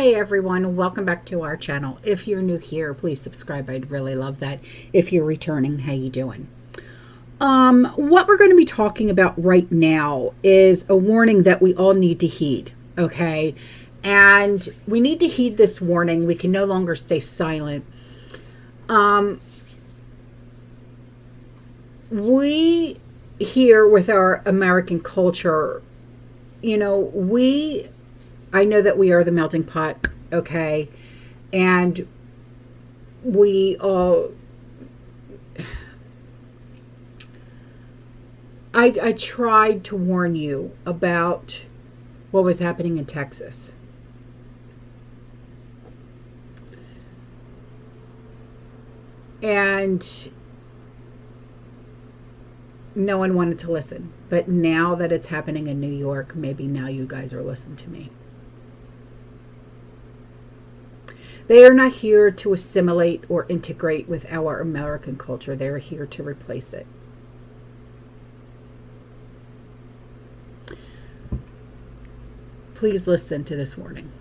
Hey everyone, welcome back to our channel. If you're new here, please subscribe. I'd really love that. If you're returning, how you doing? What we're going to be talking about right now is a warning that we all need to heed, okay? And we need to heed this warning. We can no longer stay silent. We here with our American culture, you know, I know that we are the melting pot, okay? And we all, I tried to warn you about what was happening in Texas. And no one wanted to listen. But now that it's happening in New York, maybe now you guys are listening to me. They are not here to assimilate or integrate with our American culture. They are here to replace it. Please listen to this warning.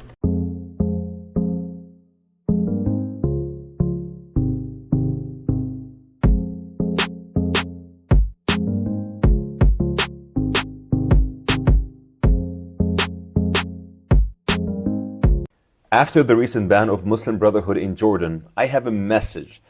After the recent ban of Muslim Brotherhood in Jordan, I have a message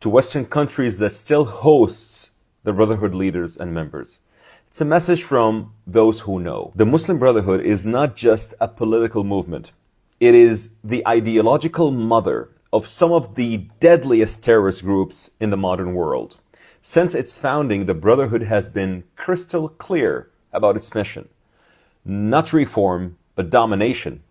to Western countries that still hosts the Brotherhood leaders and members. It's a message from those who know. The Muslim Brotherhood is not just a political movement. It is the ideological mother of some of the deadliest terrorist groups in the modern world. Since its founding, the Brotherhood has been crystal clear about its mission. Not reform, but domination.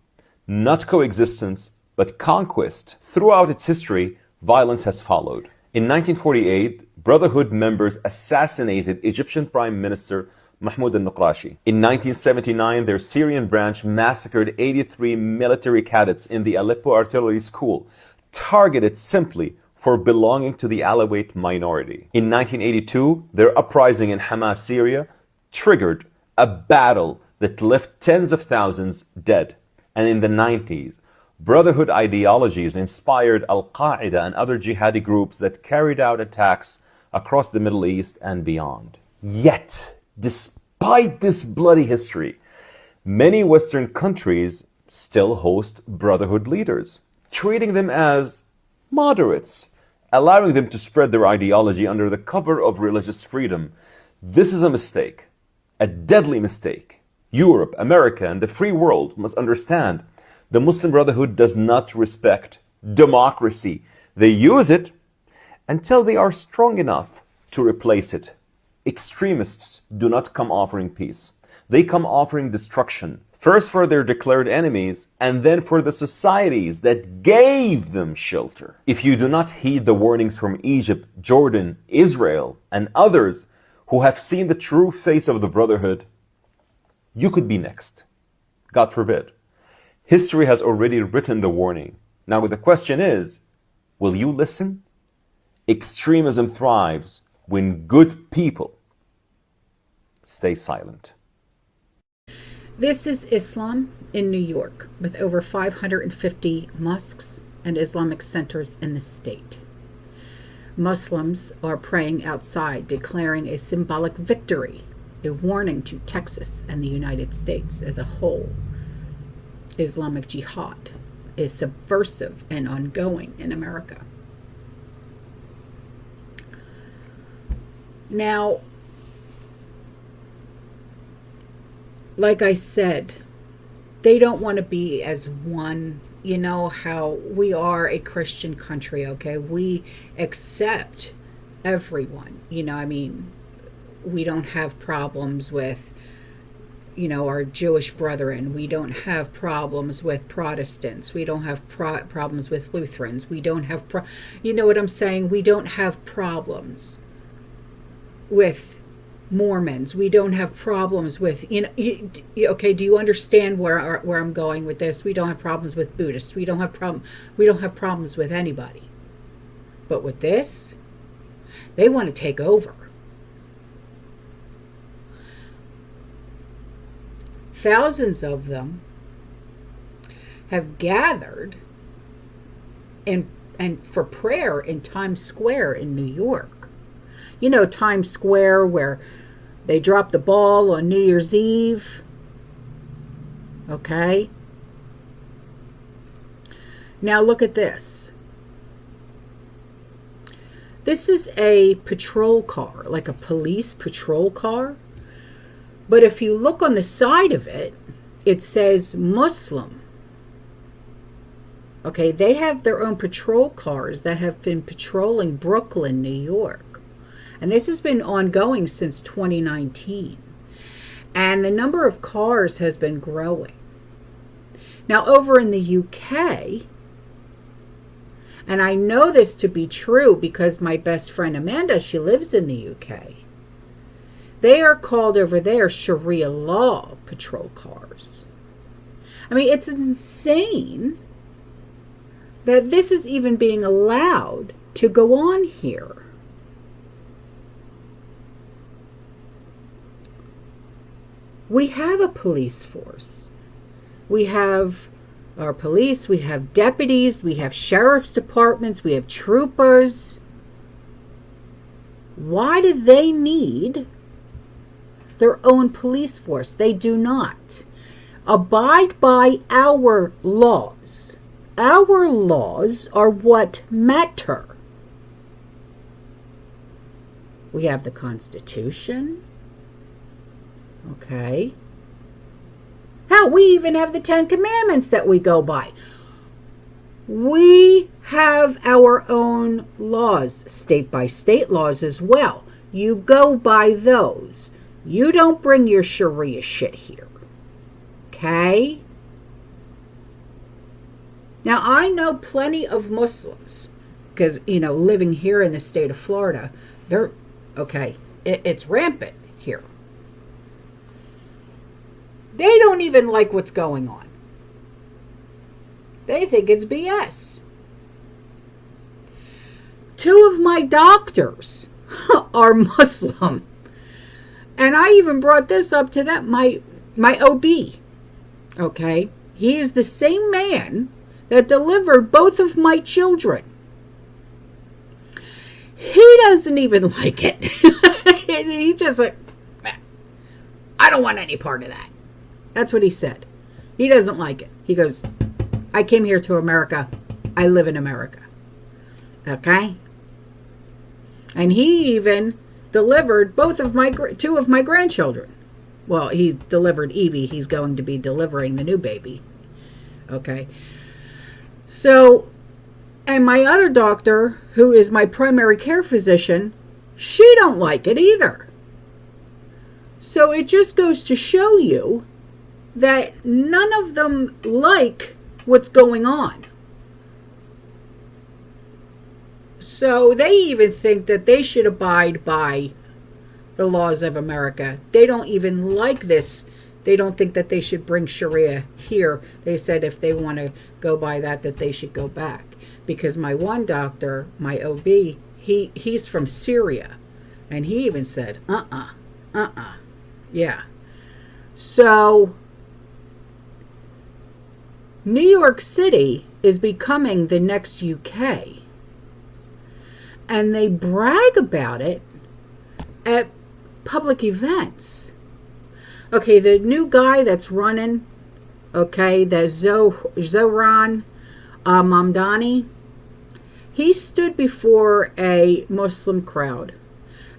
Not coexistence, but conquest. Throughout its history, violence has followed. In 1948, Brotherhood members assassinated Egyptian Prime Minister Mahmoud al-Nuqrashi. In 1979, their Syrian branch massacred 83 military cadets in the Aleppo Artillery School, targeted simply for belonging to the Alawite minority. In 1982, their uprising in Hama, Syria, triggered a battle that left tens of thousands dead. And in the 90s, Brotherhood ideologies inspired Al-Qaeda and other jihadi groups that carried out attacks across the Middle East and beyond. Yet, despite this bloody history, many Western countries still host Brotherhood leaders, treating them as moderates, allowing them to spread their ideology under the cover of religious freedom. This is a mistake, a deadly mistake. Europe, America, and the free world must understand the Muslim Brotherhood does not respect democracy. They use it until they are strong enough to replace it. Extremists do not come offering peace. They come offering destruction, first for their declared enemies, and then for the societies that gave them shelter. If you do not heed the warnings from Egypt, Jordan, Israel, and others who have seen the true face of the Brotherhood, you could be next. God forbid. History has already written the warning. Now the question is, will you listen? Extremism thrives when good people stay silent. This is Islam in New York, with over 550 mosques and Islamic centers in the state. Muslims are praying outside, declaring a symbolic victory, a warning to Texas and the United States as a whole. Islamic jihad is subversive and ongoing in America. Now, like I said, they don't want to be as one. You know how we are a Christian country, okay? We accept everyone. We don't have problems with, our Jewish brethren. We don't have problems with Protestants. We don't have problems with Lutherans. We don't have, you know what I'm saying? We don't have problems with Mormons. We don't have problems with, okay, do you understand where I'm going with this? We don't have problems with Buddhists. We don't have problems with anybody. But with this, they want to take over. Thousands of them have gathered and for prayer in Times Square in New York. You know, Times Square where they dropped the ball on New Year's Eve. Okay? Now look at this. This is a patrol car, like a police patrol car. But if you look on the side of it, it says Muslim. Okay, they have their own patrol cars that have been patrolling Brooklyn, New York. And this has been ongoing since 2019. And the number of cars has been growing. Now, over in the UK, and I know this to be true because my best friend Amanda, she lives in the UK. They are called over there Sharia law patrol cars. I mean, it's insane that this is even being allowed to go on here. We have a police force. We have our police, we have deputies, we have sheriff's departments, we have troopers. Why do they need their own police force? They do not. Abide by our laws. Our laws are what matter. We have the Constitution. Okay. Hell, we even have the 10 Commandments that we go by. We have our own laws, state by state laws as well. You go by those. You don't bring your Sharia shit here. Okay? Now, I know plenty of Muslims because, you know, living here in the state of Florida, they're, okay, it's rampant here. They don't even like what's going on. They think it's BS. 2 of my doctors are Muslim. And I even brought this up to them, my OB. Okay? He is the same man that delivered both of my children. He doesn't even like it. He just like, I don't want any part of that. That's what he said. He doesn't like it. He goes, I came here to America. I live in America. Okay? And he even delivered 2 of my grandchildren. Well, he delivered Evie. He's going to be delivering the new baby. Okay? So, and my other doctor, who is my primary care physician, she don't like it either. So it just goes to show you that none of them like what's going on. So they even think that they should abide by the laws of America. They don't even like this. They don't think that they should bring Sharia here. They said if they want to go by that they should go back. Because my one doctor, my OB, he's from Syria. And he even said, yeah. So New York City is becoming the next UK. And they brag about it at public events. Okay, the new guy that's running, okay, the Zohran Mamdani, he stood before a Muslim crowd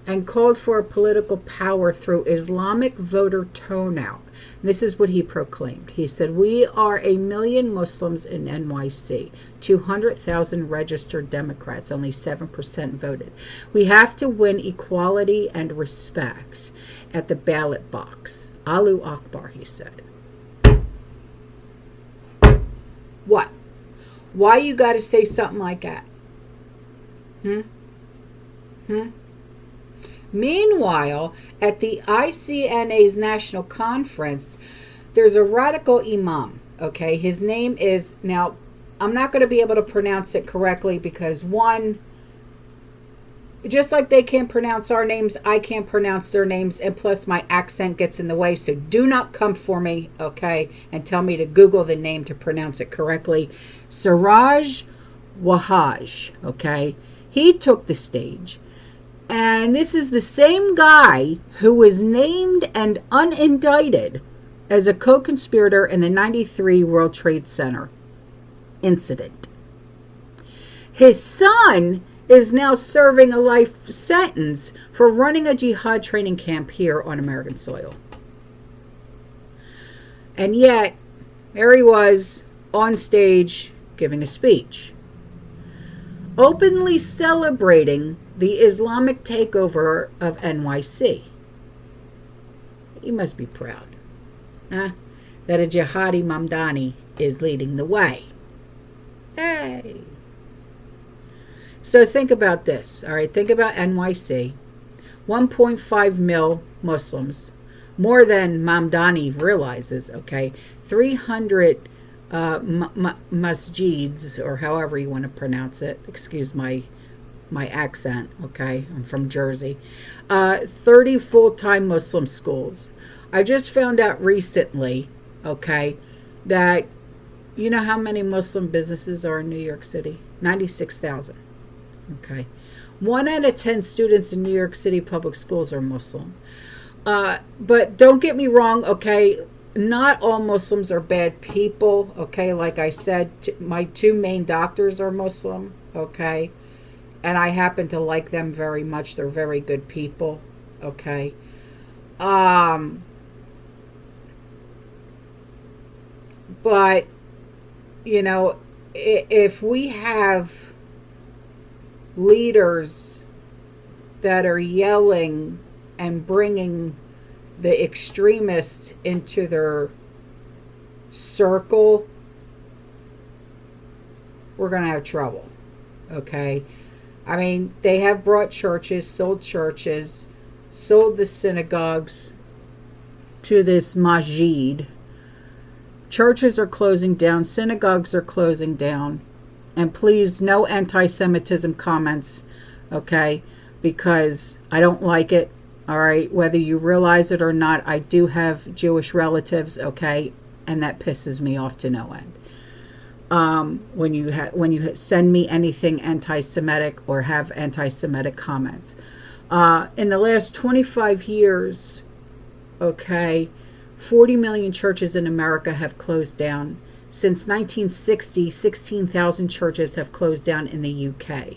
and called for political power through Islamic voter turnout. This is what he proclaimed. He said, we are 1 million Muslims in NYC, 200,000 registered Democrats, only 7% voted. We have to win equality and respect at the ballot box. Allahu Akbar, he said. What? Why you got to say something like that? Meanwhile, at the ICNA's national conference, there's a radical imam, okay? His name is, now, I'm not going to be able to pronounce it correctly because one, just like they can't pronounce our names, I can't pronounce their names, and plus my accent gets in the way. So do not come for me, okay, and tell me to Google the name to pronounce it correctly. Siraj Wahaj, okay, he took the stage. And this is the same guy who was named and unindicted as a co-conspirator in the 93 World Trade Center incident. His son is now serving a life sentence for running a jihad training camp here on American soil. And yet, there he was on stage giving a speech, openly celebrating the Islamic takeover of NYC. He must be proud, huh? That a jihadi Mamdani is leading the way. Hey! So think about this, all right? Think about NYC. 1.5 mil Muslims, more than Mamdani realizes, okay? 300 masjids, or however you want to pronounce it. Excuse my accent, okay? I'm from Jersey. 30 full-time Muslim schools. I just found out recently, okay, that you know how many Muslim businesses are in New York City? 96,000. Okay. 1 out of 10 students in New York City public schools are Muslim. But don't get me wrong, okay? Not all Muslims are bad people, okay? Like I said, my 2 main doctors are Muslim, okay? And I happen to like them very much. They're very good people, okay? But, you know, if we have leaders that are yelling and bringing the extremists into their circle, we're going to have trouble, okay? I mean, they have brought churches, sold the synagogues to this masjid. Churches are closing down, synagogues are closing down. And please, no anti-Semitism comments, okay? Because I don't like it, all right? Whether you realize it or not, I do have Jewish relatives, okay? And that pisses me off to no end. When you send me anything anti-Semitic or have anti-Semitic comments. In the last 25 years, okay, 40 million churches in America have closed down. Since 1960, 16,000 churches have closed down in the UK.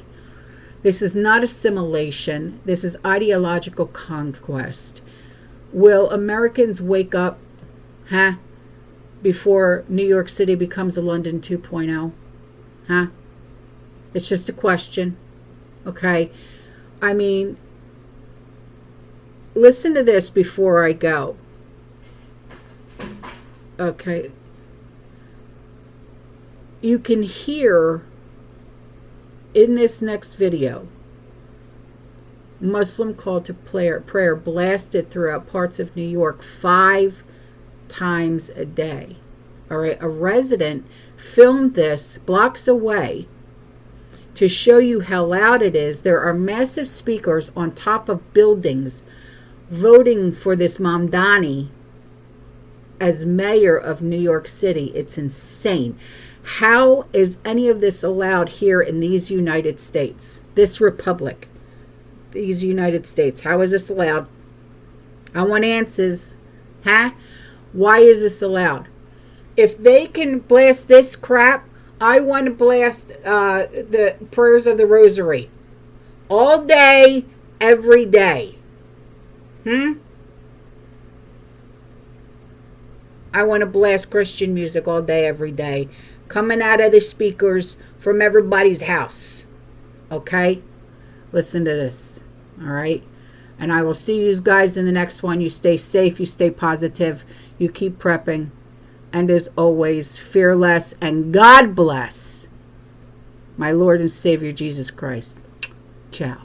This is not assimilation. This is ideological conquest. Will Americans wake up, huh, before New York City becomes a London 2.0? Huh? It's just a question, okay? I mean, listen to this before I go. Okay. You can hear in this next video Muslim call to prayer blasted throughout parts of New York 5 times a day. All right, a resident filmed this blocks away to show you how loud it is. There are massive speakers on top of buildings voting for this Mamdani as mayor of New York City. It's insane. How is any of this allowed here in these United States? This republic, these United States. How is this allowed? I want answers. Huh? Why is this allowed? If they can blast this crap, I want to blast the prayers of the rosary. All day, every day. I want to blast Christian music all day, every day. Coming out of the speakers from everybody's house. Okay? Listen to this. All right? And I will see you guys in the next one. You stay safe. You stay positive. You keep prepping. And as always, fear less. And God bless my Lord and Savior, Jesus Christ. Ciao.